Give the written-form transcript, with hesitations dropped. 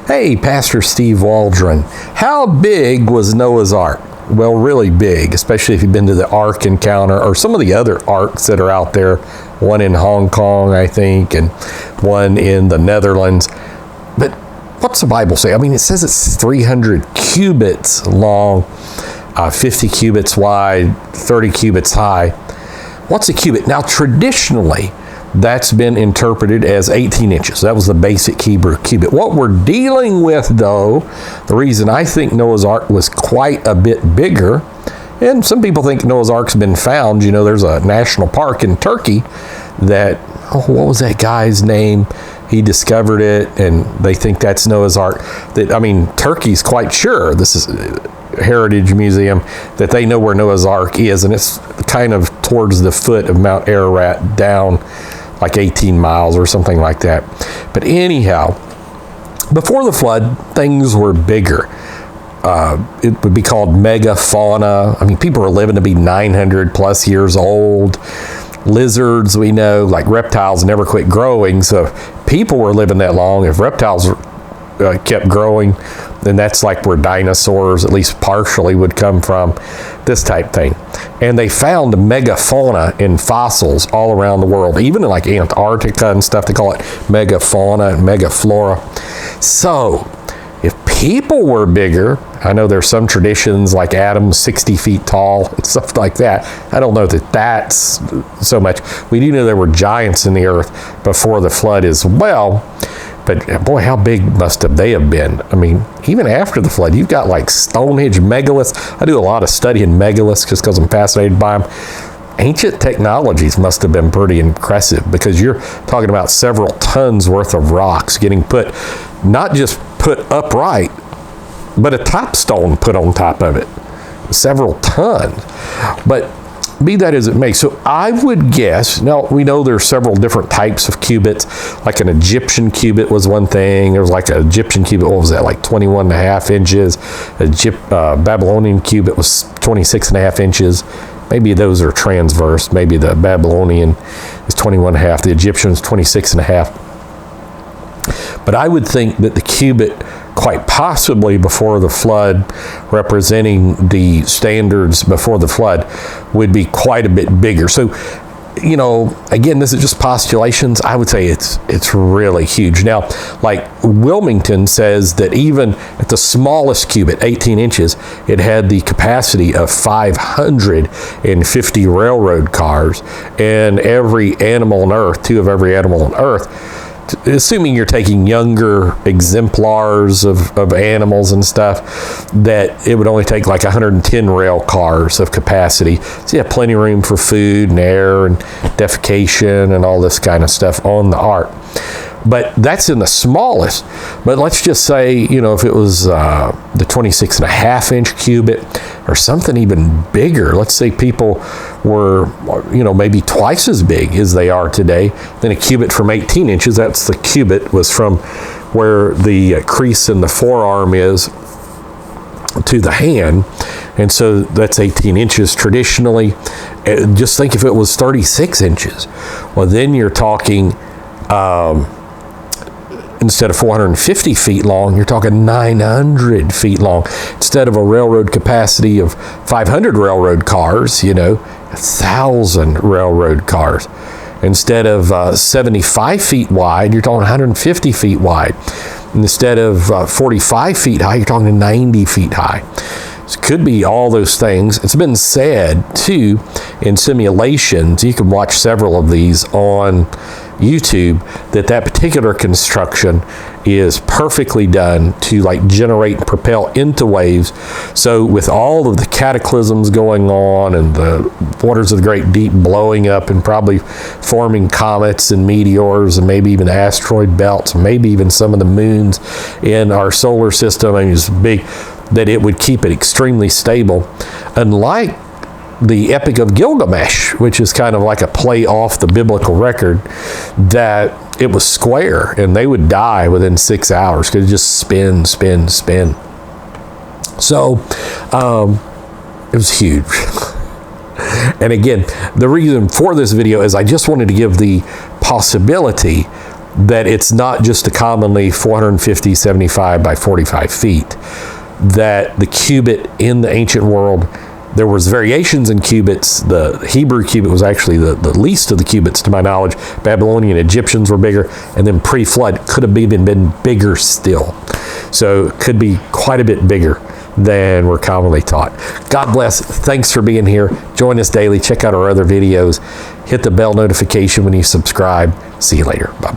Hey, Pastor Steve Waldron. How big was Noah's Ark? Well, really big, especially if you've been to the Ark Encounter or some of the other arks that are out there. One in Hong Kong, I think, and one in the Netherlands. But what's the Bible say? I mean, it says it's 300 cubits long, 50 cubits wide, 30 cubits high. What's a cubit? Now, traditionally, that's been interpreted as 18 inches. That was the basic Hebrew cubit. What we're dealing with, though, the reason I think Noah's Ark was quite a bit bigger, and some people think Noah's Ark's been found. You know, there's a national park in Turkey that, what was that guy's name? He discovered it, and they think that's Noah's Ark. Turkey's quite sure, this is a heritage museum, that they know where Noah's Ark is, and it's kind of towards the foot of Mount Ararat down like 18 miles or something like that. But anyhow, before the flood, things were bigger. It would be called megafauna. I mean, people were living to be 900 plus years old. Lizards, we know, like reptiles, never quit growing. So if people were living that long, if reptiles kept growing, then that's like where dinosaurs, at least partially, would come from, this type thing. And they found megafauna in fossils all around the world, even in like Antarctica and stuff. They call it megafauna and megaflora. So if people were bigger, I know there's some traditions like Adam's 60 feet tall and stuff like that. I don't know that that's so much. We do know there were giants in the earth before the flood as well. But boy, how big must have they have been? I mean, even after the flood, you've got like Stonehenge megaliths. I do a lot of study in megaliths just because I'm fascinated by them. Ancient technologies must have been pretty impressive, because you're talking about several tons worth of rocks getting put, not just put upright, but a top stone put on top of it. Several tons. But be that as it may, so I would guess, now we know there's several different types of cubits, like an Egyptian cubit was one thing. There was like an Egyptian cubit, what was that, like 21 and a half inches. Babylonian cubit was 26 and a half inches. Maybe those are transverse. Maybe the Babylonian is 21 and a half, the Egyptian is 26 and a half. But I would think that the cubit, quite possibly before the flood, representing the standards before the flood, would be quite a bit bigger. So, you know, again, this is just postulations. I would say it's really huge. Now, like Wilmington says that even at the smallest cubit, 18 inches, it had the capacity of 550 railroad cars, and every animal on Earth, two of every animal on Earth, assuming you're taking younger exemplars of animals and stuff, that it would only take like 110 rail cars of capacity. So you have plenty of room for food and air and defecation and all this kind of stuff on the ark. But that's in the smallest. But let's just say, you know, if it was the 26 and a half inch cubit or something even bigger, let's say people were, you know, maybe twice as big as they are today, then a cubit from 18 inches, that's the cubit, was from where the crease in the forearm is to the hand. And so that's 18 inches traditionally. Just think if it was 36 inches. Well, then you're talking, instead of 450 feet long, you're talking 900 feet long. Instead of a railroad capacity of 500 railroad cars, you know, 1,000 railroad cars. Instead of 75 feet wide, you're talking 150 feet wide. Instead of 45 feet high, you're talking 90 feet high. So it could be all those things. It's been said, too, in simulations, you can watch several of these on YouTube, that particular construction is perfectly done to like generate and propel into waves. So with all of the cataclysms going on and the waters of the great deep blowing up and probably forming comets and meteors and maybe even asteroid belts, maybe even some of the moons in our solar system, I mean, it's big, that it would keep it extremely stable. Unlike the Epic of Gilgamesh, which is kind of like a play off the biblical record, that it was square and they would die within 6 hours because it just spin. So it was huge. And again, the reason for this video is I just wanted to give the possibility that it's not just a commonly 450, 75 by 45 feet, that the cubit in the ancient world, there was variations in cubits. The Hebrew cubit was actually the least of the cubits to my knowledge. Babylonian, Egyptians were bigger, and then pre-flood could have even been bigger still. So it could be quite a bit bigger than we're commonly taught. God bless. Thanks for being here. Join us daily. Check out our other videos. Hit the bell notification when you subscribe. See you later. Bye.